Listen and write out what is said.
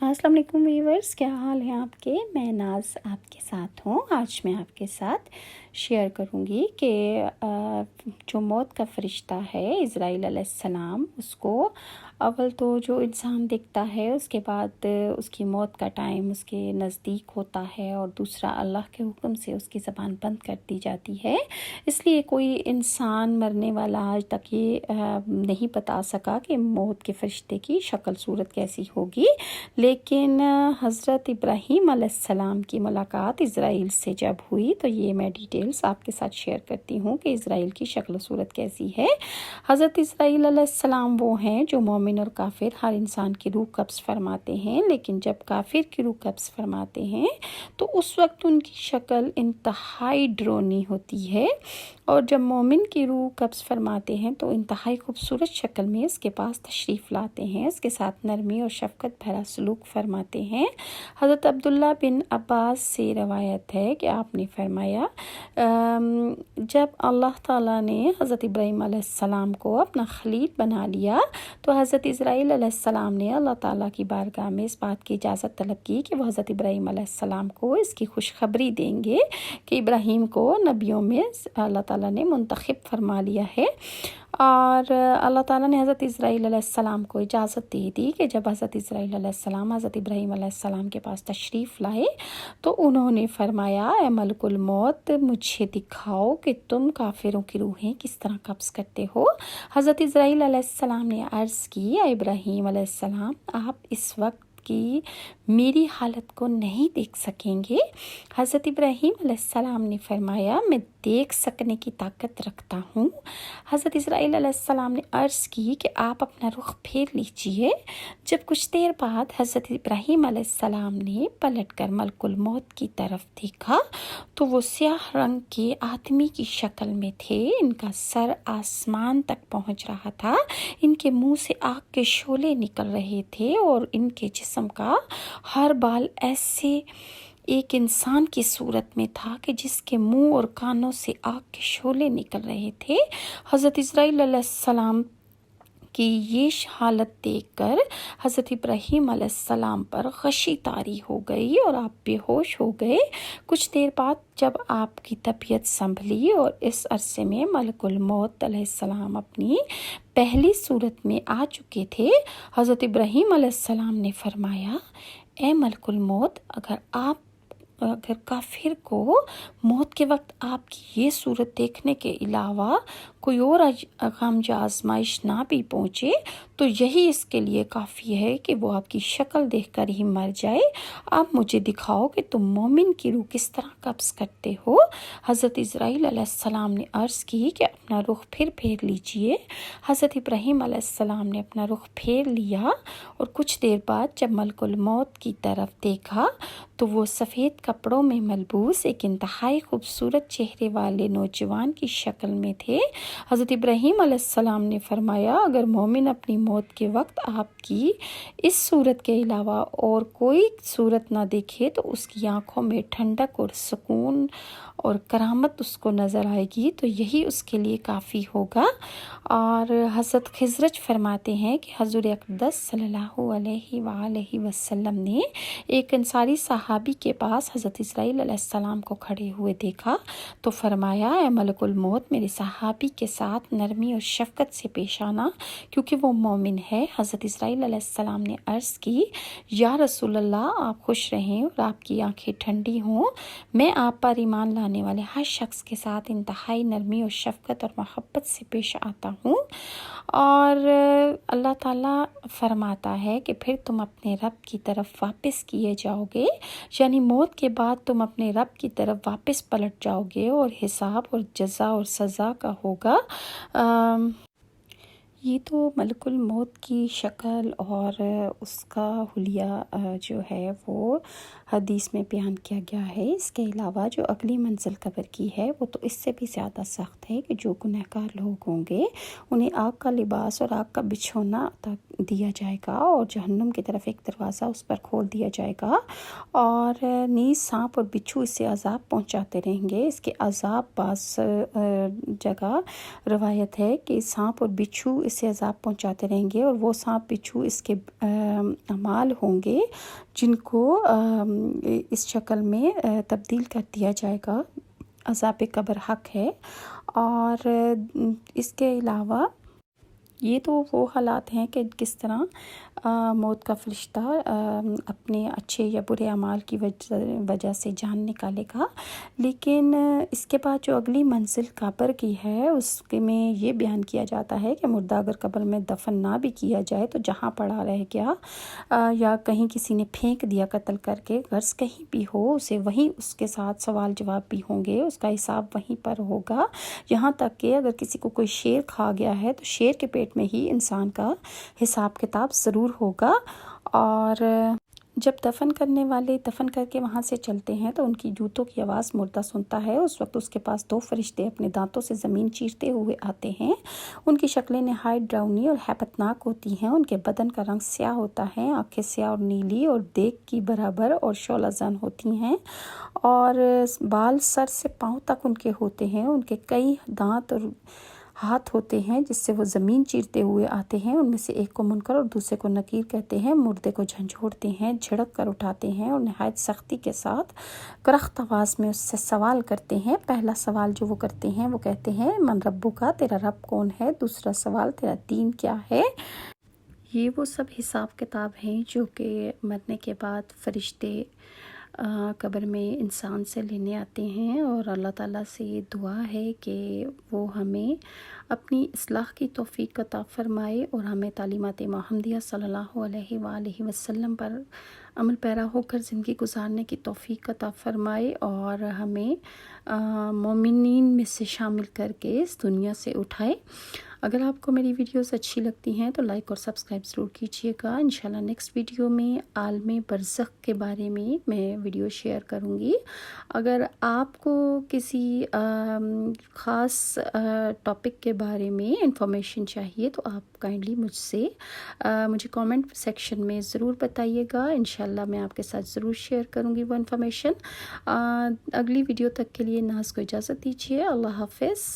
السلام علیکم ویورز، کیا حال ہیں آپ کے؟ میں ناز آپ کے ساتھ ہوں۔ آج میں آپ کے ساتھ شیئر کروں گی کہ جو موت کا فرشتہ ہے اسرائیل علیہ السلام، اس کو اول تو جو انسان دکھتا ہے، اس کے بعد اس کی موت کا ٹائم اس کے نزدیک ہوتا ہے، اور دوسرا اللہ کے حکم سے اس کی زبان بند کر دی جاتی ہے۔ اس لیے کوئی انسان مرنے والا آج تک یہ نہیں بتا سکا کہ موت کے فرشتے کی شکل صورت کیسی ہوگی، لیکن حضرت ابراہیم علیہ السلام کی ملاقات اسرائیل سے جب ہوئی تو یہ میں ڈیٹیلز آپ کے ساتھ شیئر کرتی ہوں کہ اسرائیل کی شکل و صورت کیسی ہے۔ حضرت اسرائیل علیہ السلام وہ ہیں جو مومن اور کافر ہر انسان کی روح قبض فرماتے ہیں، لیکن جب کافر کی روح قبض فرماتے ہیں تو اس وقت ان کی شکل انتہائی ڈرونی ہوتی ہے، اور جب مومن کی روح قبض فرماتے ہیں تو انتہائی خوبصورت شکل میں اس کے پاس تشریف لاتے ہیں، اس کے ساتھ نرمی اور شفقت بھرا سلوک فرماتے ہیں۔ حضرت عبداللہ بن عباس سے روایت ہے کہ آپ نے فرمایا، جب اللہ تعالیٰ نے حضرت ابراہیم علیہ السلام کو اپنا خلیل بنا لیا تو حضرت اسرائیل علیہ السلام نے اللہ تعالیٰ کی بارگاہ میں اس بات کی اجازت طلب کی کہ وہ حضرت ابراہیم علیہ السلام کو اس کی خوشخبری دیں گے کہ ابراہیم کو نبیوں میں اللہ تعالیٰ نے منتخب فرما لیا ہے، اور اللہ تعالیٰ نے حضرت اسرائیل علیہ السلام کو اجازت دے دی کہ جب حضرت اسرائیل علیہ السلام حضرت ابراہیم علیہ السلام کے پاس تشریف لائے تو انہوں نے فرمایا، اے ملک الموت، مجھے دکھاؤ کہ تم کافروں کی روحیں کس طرح قبض کرتے ہو۔ حضرت اسرائیل علیہ السلام نے عرض کی، اے ابراہیم علیہ السلام، آپ اس وقت کی میری حالت کو نہیں دیکھ سکیں گے۔ حضرت ابراہیم علیہ السلام نے فرمایا، میں دیکھ سکنے کی طاقت رکھتا ہوں۔ حضرت اسرائیل علیہ السلام نے عرض کی کہ آپ اپنا رخ پھیر لیجئے۔ جب کچھ دیر بعد حضرت ابراہیم علیہ السلام نے پلٹ کر ملک الموت کی طرف دیکھا تو وہ سیاہ رنگ کے آدمی کی شکل میں تھے، ان کا سر آسمان تک پہنچ رہا تھا، ان کے منہ سے آگ کے شعلے نکل رہے تھے، اور ان کے جسم کا ہر بال ایسے ایک انسان کی صورت میں تھا کہ جس کے منہ اور کانوں سے آگ کے شعلے نکل رہے تھے۔ حضرت اسرائیل علیہ السلام کی یہ حالت دیکھ کر حضرت ابراہیم علیہ السلام پر غشی طاری ہو گئی اور آپ بے ہوش ہو گئے۔ کچھ دیر بعد جب آپ کی طبیعت سنبھلی اور اس عرصے میں ملک الموت علیہ السلام اپنی پہلی صورت میں آ چکے تھے، حضرت ابراہیم علیہ السلام نے فرمایا، اے ملک الموت، اگر کافر کو موت کے وقت آپ کی یہ صورت دیکھنے کے علاوہ کوئی اور غم یا آزمائش نہ بھی پہنچے تو یہی اس کے لیے کافی ہے کہ وہ آپ کی شکل دیکھ کر ہی مر جائے۔ آپ مجھے دکھاؤ کہ تم مومن کی روح کس طرح قبض کرتے ہو۔ حضرت اسرائیل علیہ السلام نے عرض کی کہ اپنا رخ پھیر لیجئے۔ حضرت ابراہیم علیہ السلام نے اپنا رخ پھیر لیا، اور کچھ دیر بعد جب ملک الموت کی طرف دیکھا تو وہ سفید کپڑوں میں ملبوس ایک انتہائی خوبصورت چہرے والے نوجوان کی شکل میں تھے۔ حضرت ابراہیم علیہ السلام نے فرمایا، اگر مومن اپنی موت کے وقت آپ کی اس صورت کے علاوہ اور کوئی صورت نہ دیکھے تو اس کی آنکھوں میں ٹھنڈک اور سکون اور کرامت اس کو نظر آئے گی، تو یہی اس کے لیے کافی ہوگا۔ اور حضرت خضرج فرماتے ہیں کہ حضور اقدس صلی اللہ علیہ وآلہ وسلم نے ایک انصاری صحابی کے پاس حضرت اسرائیل علیہ السلام کو کھڑے ہوئے دیکھا تو فرمایا، اے ملک الموت، میرے صحابی کے ساتھ نرمی اور شفقت سے پیش آنا کیونکہ وہ مومن ہے۔ حضرت اسرائیل علیہ السلام نے عرض کی، یا رسول اللہ، آپ خوش رہیں اور آپ کی آنکھیں ٹھنڈی ہوں، میں آپ پر ایمان لانے والے ہر شخص کے ساتھ انتہائی نرمی اور شفقت اور محبت سے پیش آتا ہوں۔ اور اللہ تعالیٰ فرماتا ہے کہ پھر تم اپنے رب کی طرف واپس کیے جاؤ گے، یعنی موت کے بعد تم اپنے رب کی طرف واپس پلٹ جاؤ گے اور حساب اور جزا اور سزا کا ہوگا۔ یہ تو ملک الموت کی شکل اور اس کا حلیہ جو ہے وہ حدیث میں بیان کیا گیا ہے۔ اس کے علاوہ جو اگلی منزل قبر کی ہے وہ تو اس سے بھی زیادہ سخت ہے کہ جو گنہگار لوگ ہوں گے انہیں آگ کا لباس اور آگ کا بچھونا عطا دیا جائے گا، اور جہنم کی طرف ایک دروازہ اس پر کھول دیا جائے گا، اور نیز سانپ اور بچھو اس سے عذاب پہنچاتے رہیں گے۔ اس کے عذاب بعض جگہ روایت ہے کہ سانپ اور بچھو اس اسے عذاب پہنچاتے رہیں گے، اور وہ سانپ بچھو اس کے اعمال ہوں گے جن کو اس شکل میں تبدیل کر دیا جائے گا۔ عذاب قبر حق ہے۔ اور اس کے علاوہ یہ تو وہ حالات ہیں کہ کس طرح موت کا فرشتہ اپنے اچھے یا برے اعمال کی وجہ سے جان نکالے گا، لیکن اس کے بعد جو اگلی منزل قبر کی ہے اس میں یہ بیان کیا جاتا ہے کہ مردہ اگر قبر میں دفن نہ بھی کیا جائے تو جہاں پڑا رہ گیا یا کہیں کسی نے پھینک دیا قتل کر کے، غرض کہیں بھی ہو، اسے وہیں اس کے ساتھ سوال جواب بھی ہوں گے، اس کا حساب وہیں پر ہوگا۔ یہاں تک کہ اگر کسی کو کوئی شیر کھا گیا ہے تو شیر کے پیٹ میں ہی انسان کا حساب کتاب ضرور ہوگا۔ اور جب دفن کرنے والے دفن کر کے وہاں سے چلتے ہیں تو ان کی جوتوں کی آواز مردہ سنتا ہے۔ اس وقت اس کے پاس 2 فرشتے اپنے دانتوں سے زمین چیرتے ہوئے آتے ہیں۔ ان کی شکلیں نہایت ڈراؤنی اور ہیبت ناک ہوتی ہیں۔ ان کے بدن کا رنگ سیاہ ہوتا ہے، آنکھیں سیاہ اور نیلی اور دیگ کی برابر اور شعلہ زن ہوتی ہیں، اور بال سر سے پاؤں تک ان کے ہوتے ہیں۔ ان کے کئی دانت اور ہاتھ ہوتے ہیں جس سے وہ زمین چیرتے ہوئے آتے ہیں۔ ان میں سے ایک کو منکر اور دوسرے کو نکیر کہتے ہیں۔ مردے کو جھنجھوڑتے ہیں، جھڑک کر اٹھاتے ہیں اور نہایت سختی کے ساتھ کرخت آواز میں اس سے سوال کرتے ہیں۔ پہلا سوال جو وہ کرتے ہیں وہ کہتے ہیں من ربک، تیرا رب کون ہے؟ دوسرا سوال تیرا دین کیا ہے؟ یہ وہ سب حساب کتاب ہیں جو کہ مرنے کے بعد فرشتے قبر میں انسان سے لینے آتے ہیں، اور اللہ تعالیٰ سے یہ دعا ہے کہ وہ ہمیں اپنی اصلاح کی توفیق عطا فرمائے اور ہمیں تعلیمات محمدیہ صلی اللہ علیہ وآلہ وسلم پر عمل پیرا ہو کر زندگی گزارنے کی توفیق عطا فرمائے، اور ہمیں مومنین میں سے شامل کر کے اس دنیا سے اٹھائے۔ اگر آپ کو میری ویڈیوز اچھی لگتی ہیں تو لائک اور سبسکرائب ضرور کیجیے گا۔ انشاءاللہ نیکسٹ ویڈیو میں عالم برزخ کے بارے میں ویڈیو شیئر کروں گی۔ اگر آپ کو کسی خاص ٹاپک کے بارے میں انفارمیشن چاہیے تو آپ کائنڈلی مجھے کامنٹ سیکشن میں ضرور بتائیے گا۔ انشاءاللہ میں آپ کے ساتھ ضرور شیئر کروں گی وہ انفارمیشن۔ اگلی ویڈیو تک کے لیے ناز کو اجازت دیجیے۔ اللہ حافظ۔